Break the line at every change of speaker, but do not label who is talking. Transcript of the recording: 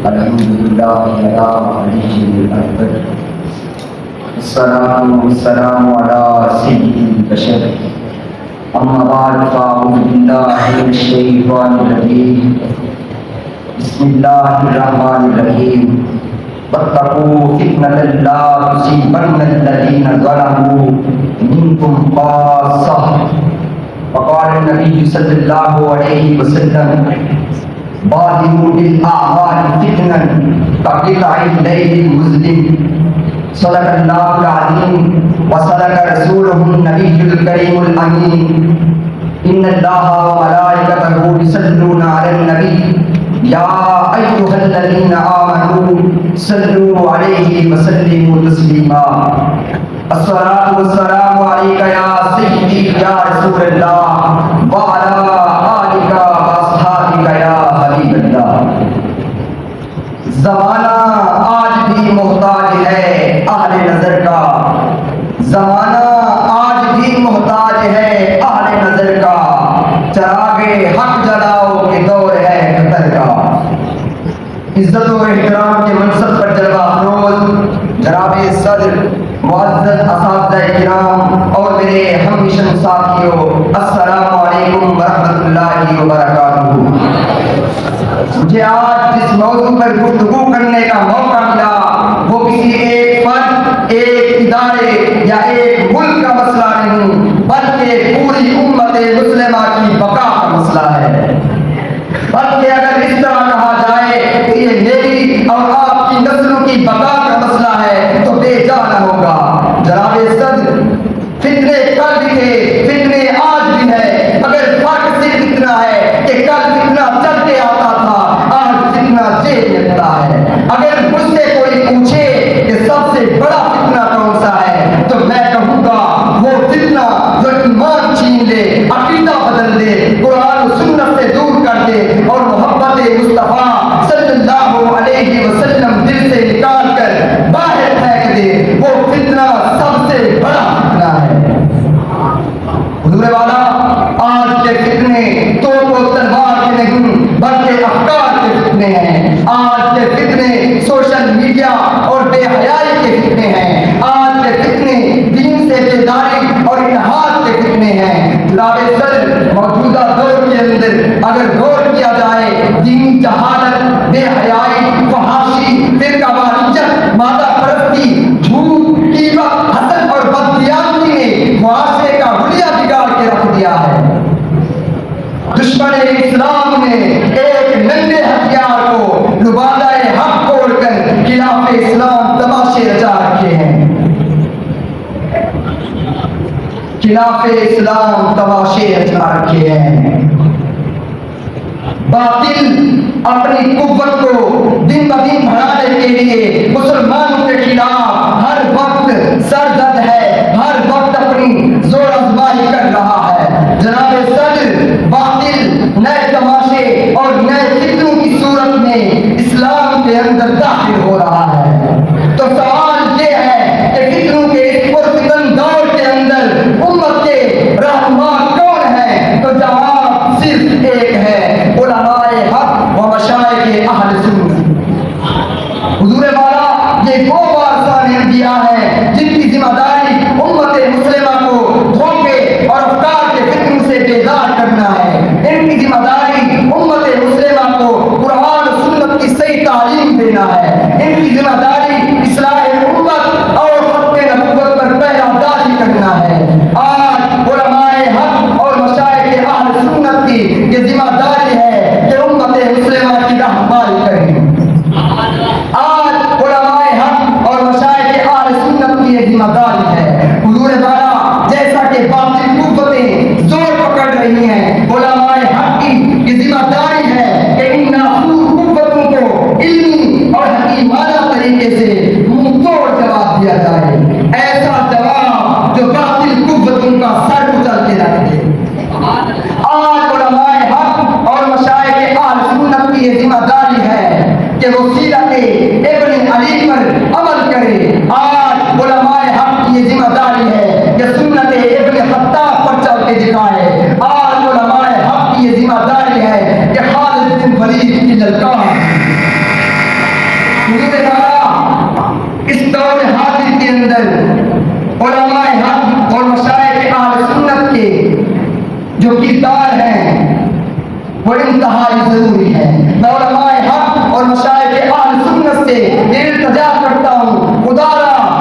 الحمد لله على وليه الأكبر الصلاة والسلام على سيد البشر أما بعد فأعوذ بالله من الشيطان الرجيم بسم الله الرحمن الرحيم واتقوا فتنة لا تصيبن الذين ظلموا منكم خاصة وقال النبي صلى الله عليه وسلم بادروا بالأعمال فتنا كقطع الليل المظلم صدق الله العظيم وصدق رسوله النبي الكريم الأمين إن الله وملائكته يصلون على النبي يا أيها الذين آمنوا صلوا عليه وسلموا تسليما الصلاة والسلام عليك يا سيدي يا رسول الله وعلى آلك وأصحابك يا حبيب الله. زمانہ آج بھی محتاج ہے اہل نظر کا، زمانہ آج بھی محتاج ہے اہل نظر کا، چراغ حق جلاؤ کہ دور ہے خطر کا. عزت و احترام کے منصب پر جلوہ افروز جناب صدر، معزز اساتذہ کرام اور میرے ہم مشن ساتھیوں، السلام علیکم ورحمۃ اللہ وبرکاتہ. مجھے آج جس موضوع پر گفتگو کرنے کا موقع ملا وہ کسی ایک فرد، ایک ادارے یا ایک ملک کا مسئلہ نہیں بلکہ پوری امت مسلمہ کی بقا کا مسئلہ ہے. بلکہ اگر اس طرح کہا جائے کہ یہ میری اور آپ کی نسلوں کی بقا کا مسئلہ ہے تو بے جا نہ ہوگا. جناب صدر، فتنے کل بھی تھے، فتنے آج بھی ہے، مگر فرق صرف اتنا ہے کہ کل فتنہ چل کے آتا تھا، آج فتنہ جیل ملتا ہے. اگر مجھ سے کوئی پوچھے کہ سب سے بڑا فتنہ کون سا ہے تو میں کہوں گا وہ فتنہ جو ایمان چھین لے، عقیدہ بدل دے، قرآن و سنت سے دور کر دے اور محبت مصطفیٰ صلی اللہ علیہ وسلم دل سے نکال کر باہر پھینک دے، وہ فتنہ سب سے بڑا فتنہ ہے. حضور والا، آج کے فتنے توپ و تلوار کے نہیں بلکہ افکار کے فتنے ہیں. آج کے فتنے سوشل میڈیا اور بے حیائی کے فتنے ہیں. آج کے فتنے دین سے بیداری اور اتحاد کے فتنے ہیں. جناب صدر، موجودہ دور کے اندر اگر غور کیا جائے دینی جہالت، بے حیائی، فحاشی، فرقہ واریت، مادہ پرستی، جھوٹ، غیبت، حسد اور بددیانتی نے معاشرے کا حلیہ بگاڑ کے رکھ دیا ہے. دشمن اسلام نے ایک ننھے ہتھیار کو لبادہ حق کھول کر خلاف اسلام تماشے رچا رکھے ہیں. خلاف اسلام تماشے رچا رکھے ہیں. باطل اپنی قوت کو دن بدن بڑھانے کے لیے مسلمانوں کے خلاف ہر وقت سرزد ہے، ہر وقت اپنی زور آزمائی کر رہا ہے. جناب صدر، باطل نئے تماشے اور نئے فتنوں کی صورت میں اسلام کے اندر داخل ہو رہا ہے. تو سوال یہ ہے کہ فتنوں کے اس پرفتن دور کے اندر امت کے رہنما کون ہیں؟ تو جواب صرف ایک ہے، علماء حق و مشائخ اہل سنت. حضور والا، یہ وہ وارثان انبیاء ہیں جن کی ذمہ داری امت مسلمہ کو دھوکے اور افکار کے فتنوں سے بیدار کرنا ہے. ان کی ذمہ داری امت مسلمہ کو قرآن و سنت کی صحیح تعلیم دینا ہے. ان کی ذمہ داری اصلاح امت اور ختم نبوت پر پہرہ داری کرنا ہے. آج علماء حق اور مشائخ اہل سنت کی یہ ذمہ داری ہے کہ امت مسلمہ کی رہنمائی کریں. آج علماء حق اور مشائخ اہل سنت کی یہ ذمہ داری ہے. حضور والا، جیسا کہ باطل قوتیں زور پکڑ رہی ہیں، علماء حق کی یہ ذمہ داری ہے کہ ان نافور قوتوں کو علمی اور حکیمانہ طریقے سے منہ توڑ جواب دیا جائے. ایسا جواب جو باطل قوتوں کا سر اچل کے رکھ دے. آج علماء حق اور مشائخ اہل سنت کی یہ ذمہ داری ہے کہ وہ سیرت ابن علی پر عمل کرے. آج علماء حق کی یہ ذمہ داری ہے کہ سنت ابن خطاب پر چل کے دکھائے. آج علماء حق کی یہ ذمہ داری ہے کہ خالد بن ولید کی للکار بیان ہیں وہ انتہائی ضروری ہے. میں علماء حق اور مشائخ اہل سنت سے یہ التجا کرتا ہوں، خدا را